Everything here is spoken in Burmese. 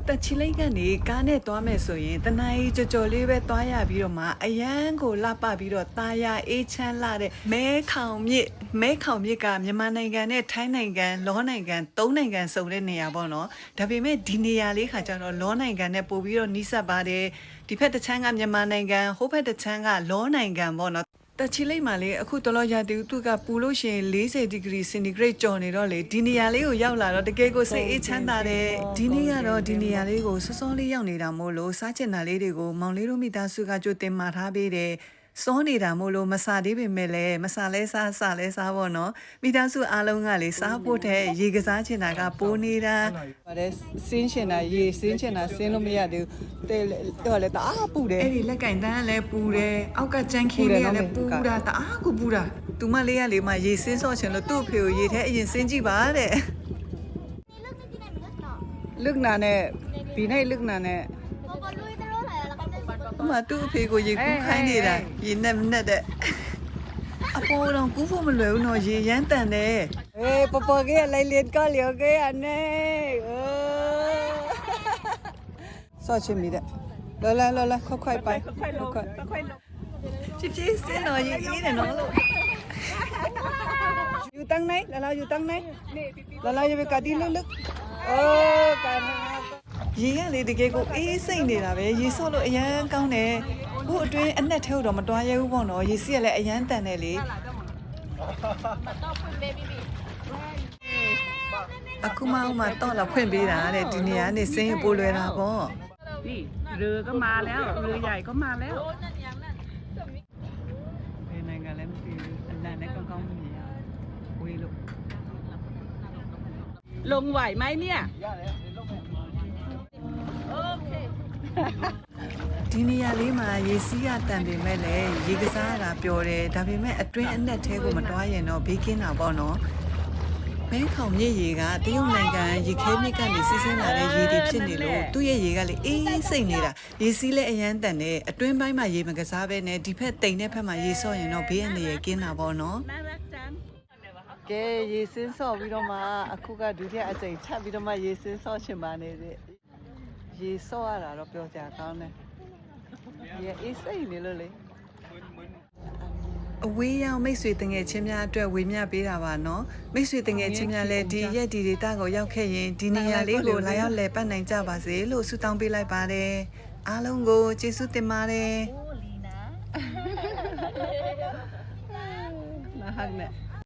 တချီလိုက်ကနေကားနဲ့သွားမယ်ဆိုရင်တနားကြီးကြော်လေးပဲသွားရပြီးတော့မှအရန်ကိုလှပပြီးတော့ตาရအေးချမ်းလာတဲ့မဲခေါင်မြစ်ကမြန်မာနိုင်ငံနဲ့ထိုင်းနိုင်ငံလောနိုင်ငံ၃နိုင်ငံစုံတဲ့နေရာပေါ့နော်ဒါပေမဲ့ဒီနေရာလေးခါကျတော့လောနိုင်ငံနဲ့ပို့ပြီးတော့နီးစပ်ပါတယ်ဒီဖက်တစ်ချမ်းကမြန်မာနိုင်ငံဟိုဖက်တစ်ချမ်းကလောနိုင်ငံပေါ့နော်တချီလိတ်မှာလေအခုတလောရာသီဥတုကပူလို့ရှိရင်40ဒီဂရီစင်တီဂရိတ်ကျော်နေတော့လေဒီနေရာလေးကိုရောက်လာတော့တကယ်ကိုစိတ်အေးချမ်းသာတယ်ဒီနေ့ကတော့ဒီနေရာလေးကိုစောစောလေးရောက်နေတာမို့လို့စားချင်တာလေးတွေကိုမောင်လေးတို့မိသားစုကကြိုတင်မှာထားပေးတယ်စောနေတာမို့လို့မစားသေးပေမဲ့လည်းမစားလဲစားပေါ့နော်မိသားစုအားလုံးကလေစားဖို့တဲ့ရေကစားချင်တာကပိုးနေတာပါတယ်စင်းချင်တာရေစင်းချင်တာစင်းလို့မရသေးဘူးတဲ့တော့လေတအားပူတယ်အဲ့ဒီလက်ကင်တန်းကလည်းပူတယ်အောက်ကကြမ်းခင်းလေးကလည်းပူတာတအားကိုပူတာသူမလေးကလေမှရေစင်းစော့ချင်လို့သူ့အဖေကိုရေထဲအရင်စင်းကြည့်ပါတဲ့ลึกနာနဲ့ဒီနေ့ลึกနာနဲ့မတူအဖေကိုရေကူးခိုင်းနေတာရေနဲ့တဲ့အပေါ်တော့ကူးဖို့မလွယ်ဘူးနော်ရေရမ်းတန်တယ်အေးပပကလေးလိုက်လေကလျော်ကအနေဆော့ချင်မိတဲ့လောလာခွက်ပိုင်ခွက်ချစ်စင်းတော့ရေအေးတယ်နော်လို့อยู่ตั้งไหนแล้วอยู่ตั้งไหนแล้วอยู่ไปกะดิลึกโอ้กันရေကလေတကယ်ကိုအေးစိတ်နေတာပဲရေဆော့လို့အရန်ကောင်းတယ်ဟိုအတွင်းအနက်ထဲတော့မတွားရဘူးပေါ့နော်ရေစီးကလည်းအရန်တန်တယ်လေအခုမှတော့လာဖွင့်ပေးတာတဲ့ဒီနေရာနေစင်းရပိုးလွယ်တာပေါ့นี่เรือก็มาแล้วเรือใหญ่ก็มาแล้วဘယ်နိုင်ငံလဲမသိဘူးအလံနဲ့ကောင်းမြင်ရဝေးလို့ลงไหวไหมเนี่ยဒီနေရာလေးမှာရေစီးရတန်ပေမဲ့လည်းရေကစားရတာပျော်တယ်ဒါပေမဲ့အတွင်းအနက်ထဲကိုမတွားရင်တော့ဘေးကင်းတာပေါ့နော်မဲခေါင်မြစ်ရေကတရုတ်နိုင်ငံရေခဲမြစ်ကနေစီးဆင်းလာတဲ့ရေတွေဖြစ်နေလို့သူ့ရဲ့ရေကလေအေးစိတ်နေတာရေစီးလည်းအရန်တန်တယ်အတွင်းပိုင်းမှာရေမကစားပဲနဲ့ဒီဖက်တိမ်တဲ့ဖက်မှာရေဆော့ရင်တော့ဘေးအနေရကင်းတာပေါ့နော်ကဲရေစင်းဆော့ပြီးတော့မှအခုကဒုတိယအကြိမ်ထပ်ပြီးတော့မှရေစင်းဆော့ချင်ပါနေတဲ့ရေဆော့ရတာတော့ပြောကြကောင်းတယ်ရေအေးစိတ်နေလို့လေအဝေးရောက်မိတ်ဆွေတငယ်ချင်းများအတွက်ဝေမျှပေးတာပါနော်မိတ်ဆွေတငယ်ချင်းများလည်းဒီရက်ဒီဒေတာကိုရောက်ခဲ့ရင်ဒီနေရာလေးကိုလာရောက်လည်ပတ်နိုင်ကြပါစေလို့ဆုတောင်းပေးလိုက်ပါတယ်အားလုံးကိုကျေးဇူးတင်ပါတယ်โอ้ลีนะน่าฮักเนี่ย